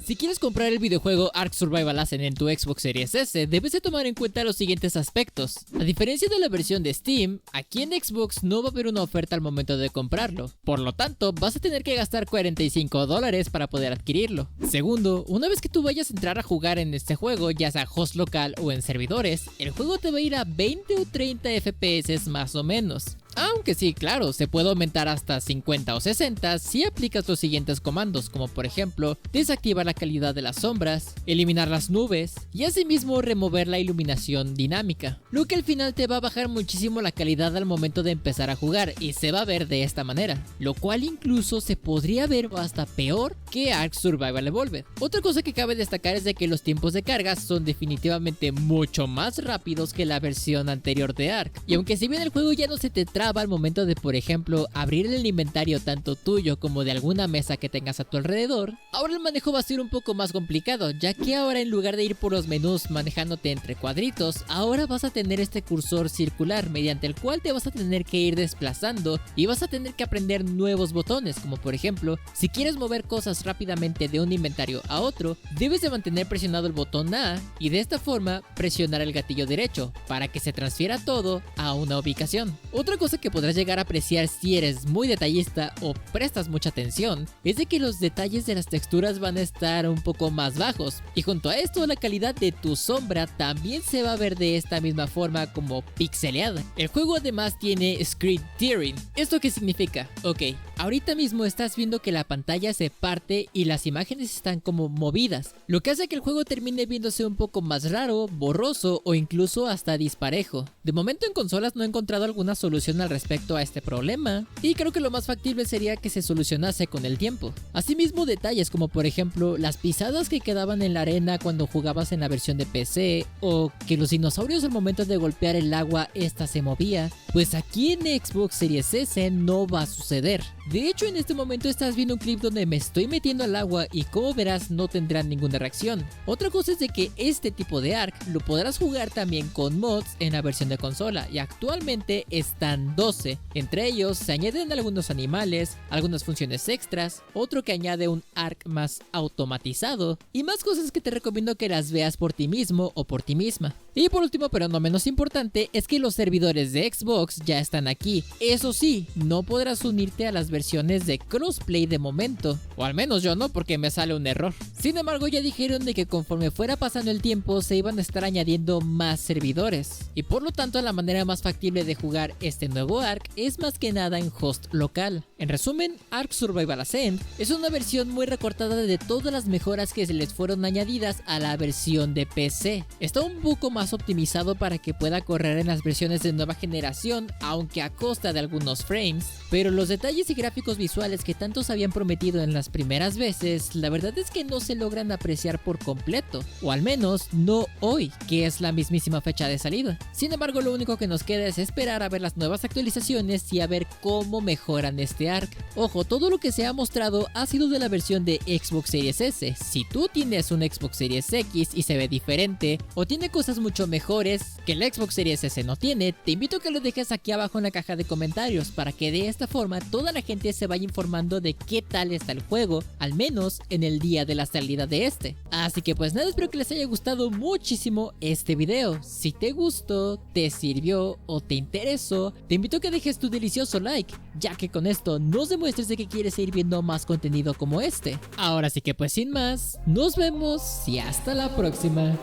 Si quieres comprar el videojuego Ark Survival Ascent en tu Xbox Series S, debes de tomar en cuenta los siguientes aspectos. A diferencia de la versión de Steam, aquí en Xbox no va a haber una oferta al momento de comprarlo. Por lo tanto, vas a tener que gastar $45 para poder adquirirlo. Segundo, una vez que tú vayas a entrar a jugar en este juego, ya sea host local o en servidores, el juego te va a ir a 20 o 30 FPS más o menos. Aunque sí, claro, se puede aumentar hasta 50 o 60 si aplicas los siguientes comandos, como por ejemplo, desactivar la calidad de las sombras, eliminar las nubes y asimismo remover la iluminación dinámica, lo que al final te va a bajar muchísimo la calidad al momento de empezar a jugar y se va a ver de esta manera, lo cual incluso se podría ver hasta peor que Ark Survival Evolved. Otra cosa que cabe destacar es de que los tiempos de carga son definitivamente mucho más rápidos que la versión anterior de Ark, y aunque si bien el juego ya no se te traba al momento de, por ejemplo, abrir el inventario tanto tuyo como de alguna mesa que tengas a tu alrededor, ahora el manejo va a ser un poco más complicado, ya que ahora en lugar de ir por los menús manejándote entre cuadritos, ahora vas a tener este cursor circular mediante el cual te vas a tener que ir desplazando y vas a tener que aprender nuevos botones, como por ejemplo, si quieres mover cosas rápidamente de un inventario a otro, debes de mantener presionado el botón A y de esta forma presionar el gatillo derecho para que se transfiera todo a una ubicación. Otra cosa que podrás llegar a apreciar si eres muy detallista o prestas mucha atención es de que los detalles de las texturas van a estar un poco más bajos, y junto a esto la calidad de tu sombra también se va a ver de esta misma forma como pixeleada. El juego además tiene screen tearing. ¿Esto qué significa? Ok, ahorita mismo estás viendo que la pantalla se parte y las imágenes están como movidas, lo que hace que el juego termine viéndose un poco más raro, borroso o incluso hasta disparejo. De momento en consolas no he encontrado alguna solución al respecto a este problema, y creo que lo más factible sería que se solucionase con el tiempo. Asimismo, detalles como por ejemplo las pisadas que quedaban en la arena cuando jugabas en la versión de PC, o que los dinosaurios al momento de golpear el agua esta se movía, pues aquí en Xbox Series S no va a suceder. De hecho, en este momento estás viendo un clip donde me estoy metiendo al agua y como verás no tendrá ninguna reacción. Otra cosa es de que este tipo de Ark lo podrás jugar también con mods en la versión de consola, y actualmente están 12. Entre ellos se añaden algunos animales, algunas funciones extras, otro que añade un Ark más automatizado y más cosas que te recomiendo que las veas por ti mismo o por ti misma. Y por último, pero no menos importante, es que los servidores de Xbox ya están aquí. Eso sí, no podrás unirte a las versiones de crossplay de momento, o al menos yo no, porque me sale un error. Sin embargo, ya dijeron de que conforme fuera pasando el tiempo se iban a estar añadiendo más servidores, y por lo tanto la manera más factible de jugar este nuevo Ark es más que nada en host local. En resumen, Ark Survival Ascent es una versión muy recortada de todas las mejoras que se les fueron añadidas a la versión de PC. Está un poco más optimizado para que pueda correr en las versiones de nueva generación, aunque a costa de algunos frames, pero los detalles y gráficos visuales que tantos habían prometido en las primeras veces, la verdad es que no se logran apreciar por completo, o al menos no hoy, que es la mismísima fecha de salida. Sin embargo, lo único que nos queda es esperar a ver las nuevas actualizaciones y a ver cómo mejoran este Ark. Ojo, todo lo que se ha mostrado ha sido de la versión de Xbox Series S. Si tú tienes un Xbox Series X y se ve diferente, o tiene cosas mucho mejores que el Xbox Series S no tiene, te invito a que lo dejes aquí abajo en la caja de comentarios, para que de esta forma toda la gente se vaya informando de qué tal está el juego, al menos en el día de la salida de este. Así que pues nada, espero que les haya gustado muchísimo este video. Si te gustó, te sirvió o te interesó, te invito a que dejes tu delicioso like, ya que con esto nos demuestres de que quieres seguir viendo más contenido como este. Ahora sí que pues sin más, nos vemos y hasta la próxima.